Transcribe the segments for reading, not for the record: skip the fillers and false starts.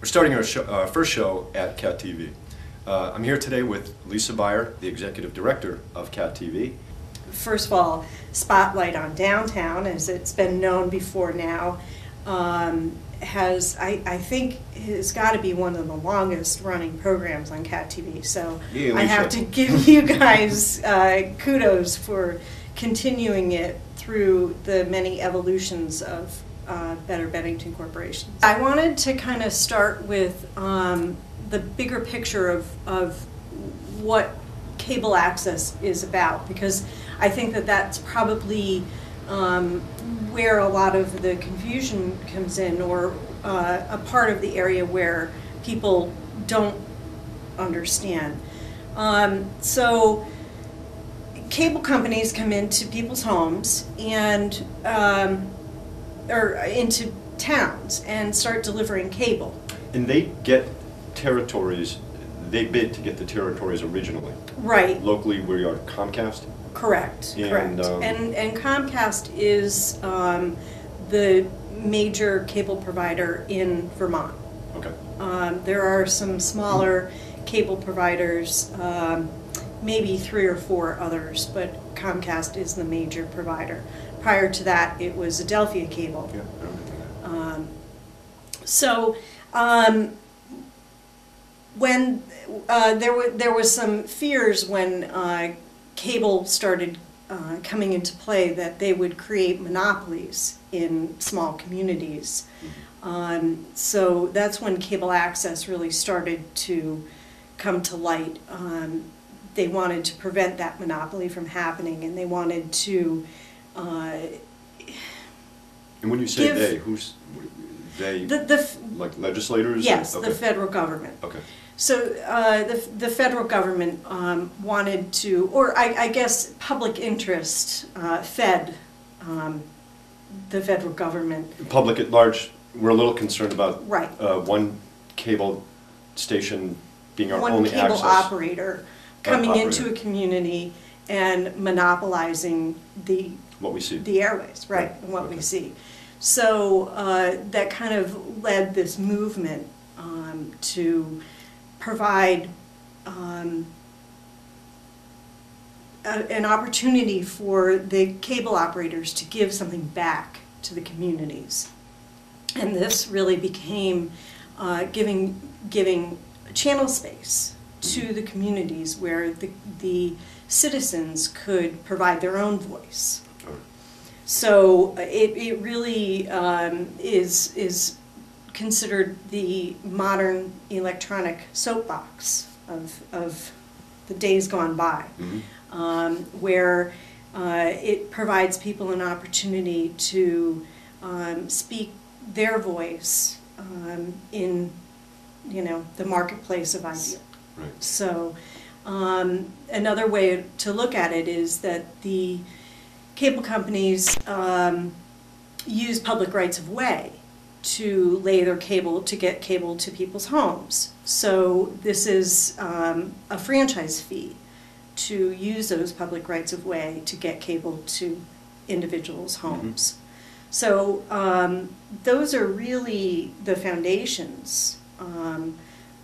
We're starting our first show at CAT TV. I'm here today with Lisa Beyer, the Executive Director of CAT TV. First of all, Spotlight on Downtown, as it's been known before now, I think has got to be one of the longest running programs on CAT TV. So Yeah, I have to give you guys kudos for continuing it through the many evolutions of Better Bennington Corporation. I wanted to kind of start with the bigger picture of what cable access is about, because I think that that's probably where a lot of the confusion comes in, or a part of the area where people don't understand. So cable companies come into people's homes and or into towns and start delivering cable. And they get territories, they bid to get the territories originally. Right. Locally, we are Comcast. Correct, and, correct. And Comcast is the major cable provider in Vermont. Okay. There are some smaller cable providers, maybe 3 or 4 others, but Comcast is the major provider. Prior to that, it was Adelphia Cable. Yeah, I remember that. When there was some fears when cable started coming into play that they would create monopolies in small communities. So that's when cable access really started to come to light. They wanted to prevent that monopoly from happening, and they wanted to And when you say they, who's they? Like legislators? Yes, okay. The federal government. Okay. So the federal government wanted to, or I guess public interest fed the federal government. Public at large, we're a little concerned about Right. One cable station being our One only cable access. operator coming into a community and monopolizing what we see. the airways, right, and what we see. So that kind of led this movement to provide an opportunity for the cable operators to give something back to the communities. And this really became giving channel space to the communities where the citizens could provide their own voice. So it really is considered the modern electronic soapbox of the days gone by, where it provides people an opportunity to speak their voice in the marketplace of ideas. Right. So another way to look at it is that the cable companies use public rights of way to lay their cable, to get cable to people's homes. So this is a franchise fee to use those public rights of way to get cable to individuals' homes. So those are really the foundations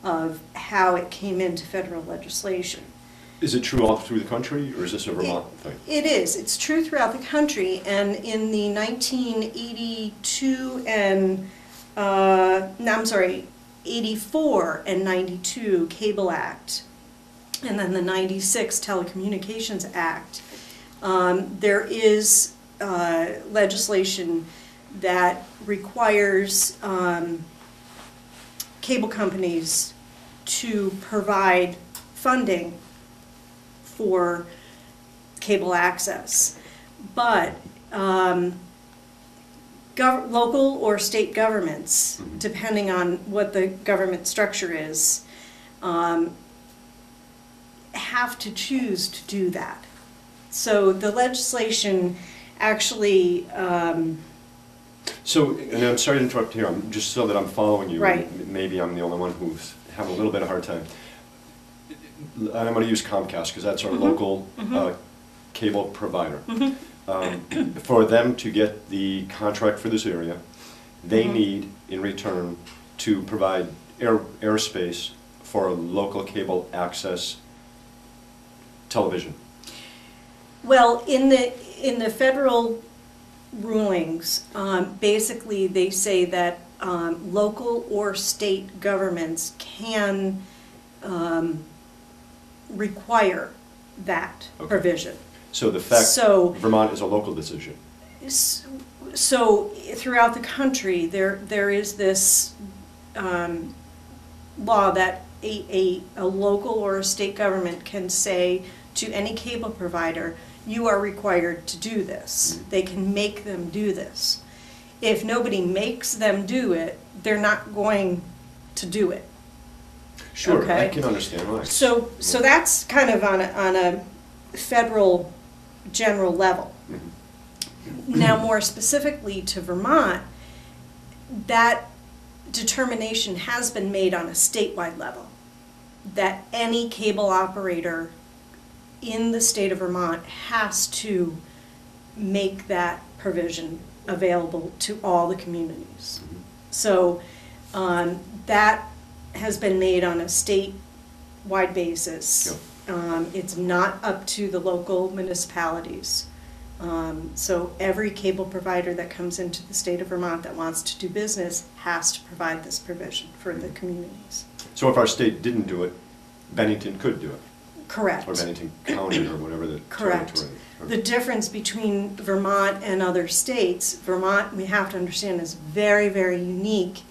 of how it came into federal legislation. Is it true all through the country, or is this a Vermont thing? It is. It's true throughout the country, and in the 1982 and, 84 and 92 Cable Act, and then the 96 Telecommunications Act, there is legislation that requires cable companies to provide funding for cable access, but local or state governments, depending on what the government structure is, have to choose to do that. So the legislation actually So, and I'm sorry to interrupt here, just so that I'm following you. Right. Maybe I'm the only one who's having a little bit of a hard time. I'm going to use Comcast because that's our local cable provider. For them to get the contract for this area, they need, in return, to provide airspace for local cable access television? Well, in the federal rulings, basically they say that local or state governments can require that provision. So the fact Vermont is a local decision. So throughout the country, there is this law that a local or a state government can say to any cable provider, you are required to do this. They can make them do this. If nobody makes them do it, they're not going to do it. Sure, okay? I can understand why. So that's kind of on a federal general level. Now, more specifically to Vermont, that determination has been made on a statewide level, that any cable operator in the state of Vermont has to make that provision available to all the communities. So that has been made on a statewide basis. It's not up to the local municipalities. So every cable provider that comes into the state of Vermont that wants to do business has to provide this provision for the communities. So if our state didn't do it, Bennington could do it? Correct. Or Bennington County or whatever the territory. The difference between Vermont and other states, Vermont, we have to understand, is very, very unique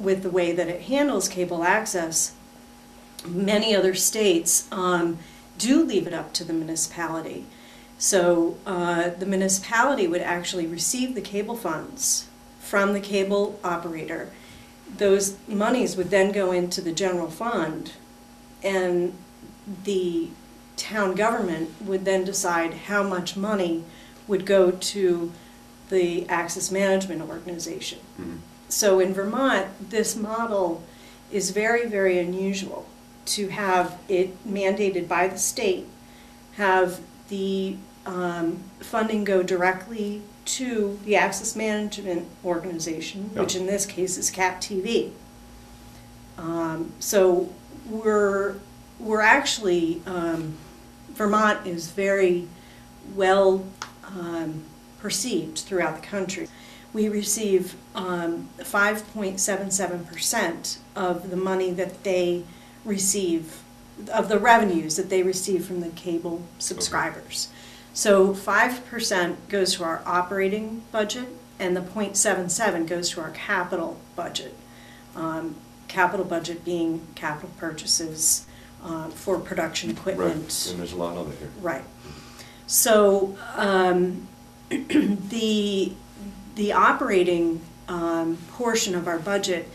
with the way that it handles cable access. Many other states do leave it up to the municipality. So the municipality would actually receive the cable funds from the cable operator. Those monies would then go into the general fund, and the town government would then decide how much money would go to the access management organization. So in Vermont, this model is very, very unusual, to have it mandated by the state, have the funding go directly to the access management organization, which in this case is CAT TV. So we're actually, Vermont is very well perceived throughout the country. We receive 5.77% of the money that they receive, of the revenues that they receive from the cable subscribers. So 5% goes to our operating budget, and the 0.77 goes to our capital budget. Capital budget being capital purchases for production equipment. Right, and there's a lot of it here. Right. So the operating portion of our budget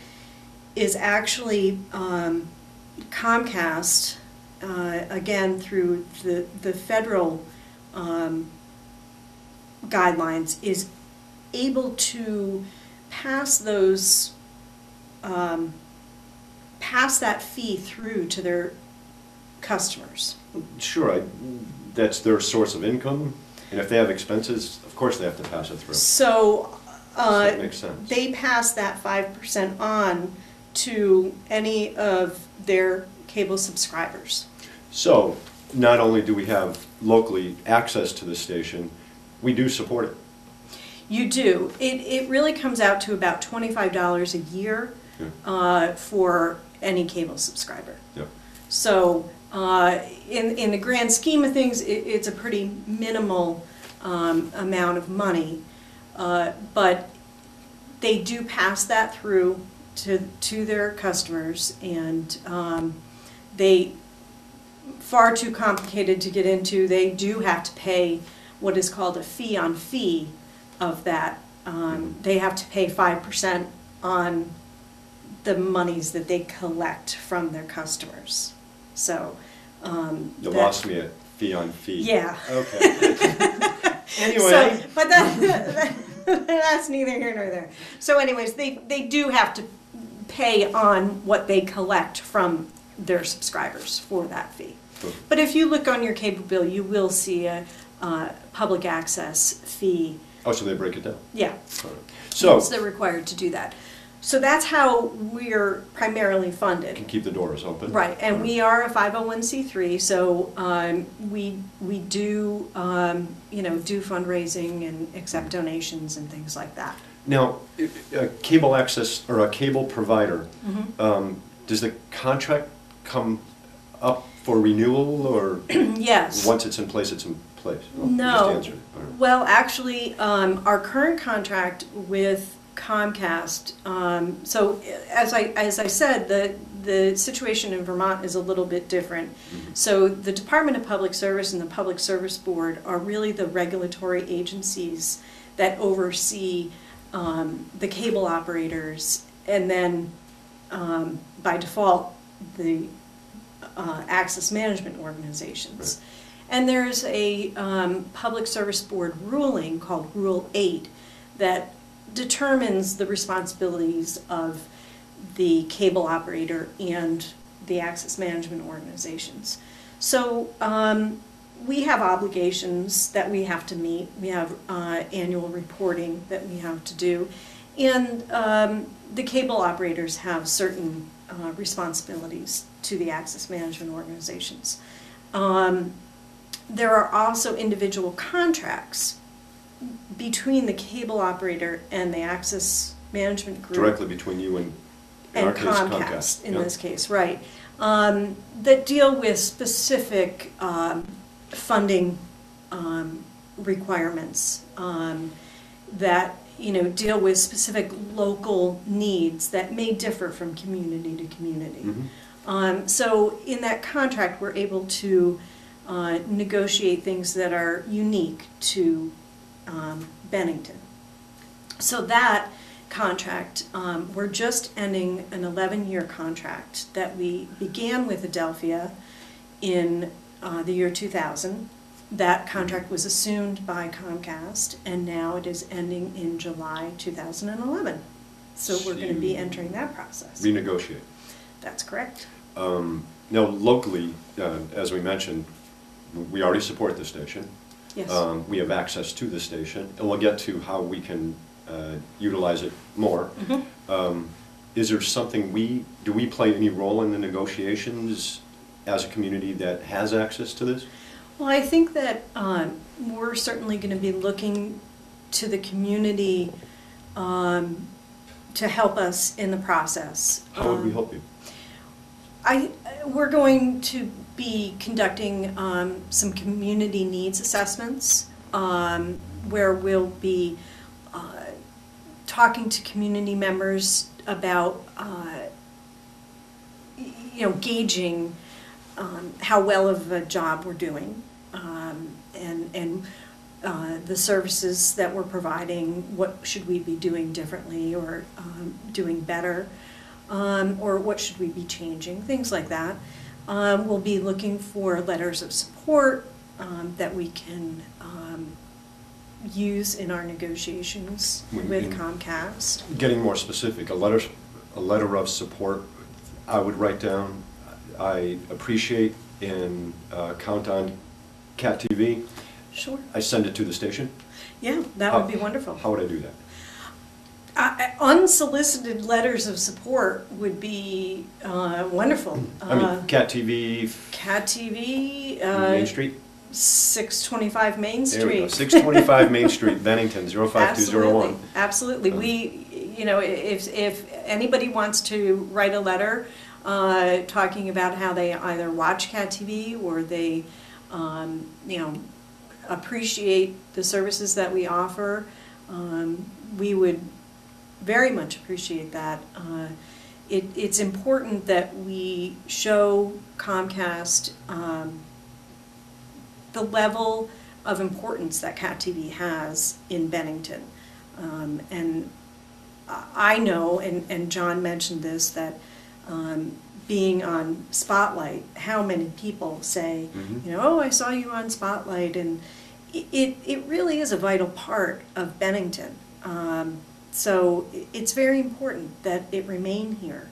is actually Comcast, again through the federal guidelines, is able to pass those pass that fee through to their customers. Sure, that's their source of income, and if they have expenses, of course they have to pass it through. So that makes sense. They pass that 5% on to any of their cable subscribers. So not only do we have locally access to the station, we do support it. You do. It really comes out to about $25 a year for any cable subscriber. Yeah. So in the grand scheme of things, it's a pretty minimal amount of money, but they do pass that through to their customers, and they, far too complicated to get into, they do have to pay what is called a fee on fee of that. They have to pay 5% on the monies that they collect from their customers. So you lost me at fee on fee. Yeah. Okay. Anyway. So, but that's neither here nor there. So anyways, they do have to pay on what they collect from their subscribers for that fee. But if you look on your cable bill, you will see a public access fee. Oh, so they break it down? Yeah. So they're required to do that. So that's how we're primarily funded. Can keep the doors open. Right, and we are a 501c3, so we do do fundraising and accept donations and things like that. Now, a cable access or a cable provider, Mm-hmm. Does the contract come up for renewal, or Yes. once it's in place, it's in place? Oh, you just No. answered it. All right. Well, actually, our current contract with Comcast, so as I said, the situation in Vermont is a little bit different. Mm-hmm. So the Department of Public Service and the Public Service Board are really the regulatory agencies that oversee the cable operators, and then by default the access management organizations. Right. And there's a Public Service Board ruling called Rule 8 that determines the responsibilities of the cable operator and the access management organizations. So we have obligations that we have to meet. We have annual reporting that we have to do. And the cable operators have certain responsibilities to the access management organizations. There are also individual contracts between the cable operator and the access management group. Directly between you and, in our case, Comcast, in Yep. this case, right, that deal with specific funding requirements that deal with specific local needs that may differ from community to community. Mhm. So in that contract, we're able to negotiate things that are unique to Bennington. So that contract, we're just ending an 11-year contract that we began with Adelphia in the year 2000. That contract was assumed by Comcast, and now it is ending in July 2011. So we're going to be entering that process. Renegotiate. That's correct. Now, locally, as we mentioned, we already support the station. Yes. We have access to the station, and we'll get to how we can utilize it more. Mm-hmm. Is there something do we play any role in the negotiations as a community that has access to this? Well, I think that we're certainly going to be looking to the community to help us in the process. How would we help you? We're going to be conducting some community needs assessments where we'll be talking to community members about gauging how well of a job we're doing, and the services that we're providing, what should we be doing differently or doing better, or what should we be changing, things like that. We'll be looking for letters of support that we can use in our negotiations with Comcast. Getting more specific, a letter of support, I would write down, I appreciate and count on Cat TV. Sure. I send it to the station. Yeah, that would be wonderful. How would I do that? Unsolicited letters of support would be wonderful. I mean, Cat TV. Cat TV. Main Street. 625 Main Street. There we go. 625 Main Street, Bennington, 05201. Absolutely. If anybody wants to write a letter talking about how they either watch Cat TV or they, appreciate the services that we offer, we would very much appreciate that. It's important that we show Comcast the level of importance that Cat TV has in Bennington. And I know, and John mentioned this, that being on Spotlight, how many people say, oh, I saw you on Spotlight, and it really is a vital part of Bennington. So it's very important that it remain here.